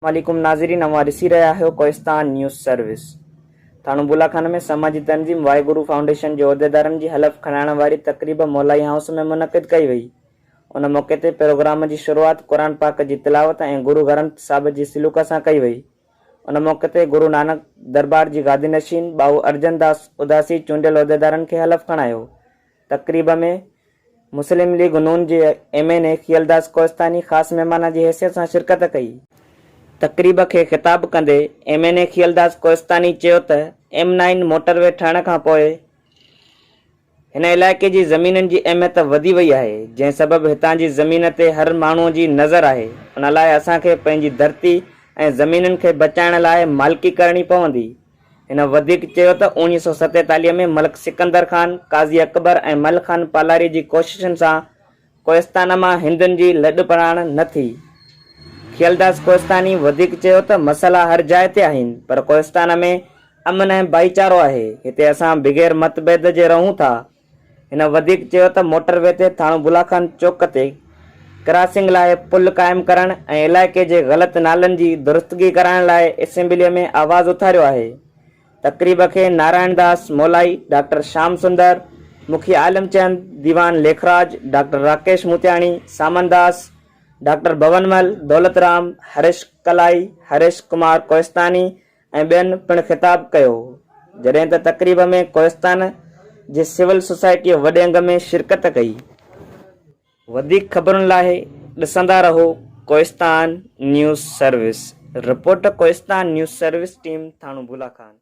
वालेकुम नाज़रीन, अवां ॾिसी रहिया आहियो कोहिस्तान न्यूज़ सर्विस। थाणो बुलाखान में समाजी तंज़ीम वाहिगुरु फाउंडेशन जे उहिदेदारनि जी हलफ़ खणाइण वारी तक़रीब मौलाई हाउस में मुनक़िद कई वई। उन मौक़े ते प्रोग्राम जी शुरूआत क़ुरान पाक जी तिलावत ऐं गुरु ग्रंथ साहिब जी सिलूक सां कई वई। उन मौक़े ते गुरु नानक दरबार जी गादी नशीन बाबू अर्जन दास उदासी चूंडियल उहिदेदारनि खे हलफ़ खणायो। तक़रीब में मुस्लिम लीग नून जे MNA खियलदास कोहिस्तानी ख़ासि महिमान जी हैसियत सां शिरकत कई। तक़रीब खे ख़िताब कंदे MNA खियलदास कोहिस्तानी चयो त M9 मोटरवे ठहण खां पोइ हिन इलाइक़े जी ज़मीननि जी अहमियत वधी वई आहे, जंहिं सबबि हितां जी ज़मीन ते हर माण्हूअ जी नज़र आहे। उन लाइ असांखे पंहिंजी धरती ऐं ज़मीननि खे बचाइण लाइ मालिकी करणी पवंदी। हिन वधीक चयो त 1947 में मलिक सिकंदर ख़ान, काज़ी अकबर ऐं मल ख़ान पालारी जी कोशिशुनि सां कोहिस्तान मां हिंदुनि जी लॾ पढ़ाण न थी। खियलदास कोहिस्तानी वधीक चयो त मसइला हर जाइ ते आहिनि, पर कोहिस्तान में अमन ऐं भाईचारो आहे। हिते असां बग़ैर मतभेद जे रहूं था। हिन वधीक चयो त मोटरवे ते थाणो बुलाखान चौक ते क्रॉसिंग लाइ पुल क़ाइमु करणु ऐं इलाइक़े जे ग़लति नालनि जी दुरुस्तगी कराइण लाइ असेंबलीअ में आवाज़ उथारियो आहे। तक़रीब खे नारायण दास मौलाई, डॉक्टर श्याम सुंदर, मुखी आलमचंद, दीवान लेखराज, डॉक्टर राकेश मुतियाणी, सामनदास, डॉक्टर भवनमल, दौलतराम, हरेश कलाई, हरेश कुमार कोहिस्तानी ऐं ॿियनि पिणु ख़िताब कयो। जॾहिं त तक़रीब में कोहिस्तान जे सिविल सोसाइटी वॾे अंग में शिरकत कई। वधीक ख़बरुनि लाइ ॾिसंदा रहो Kohistan news service. Report Kohistan news service team Thano बुलाखान।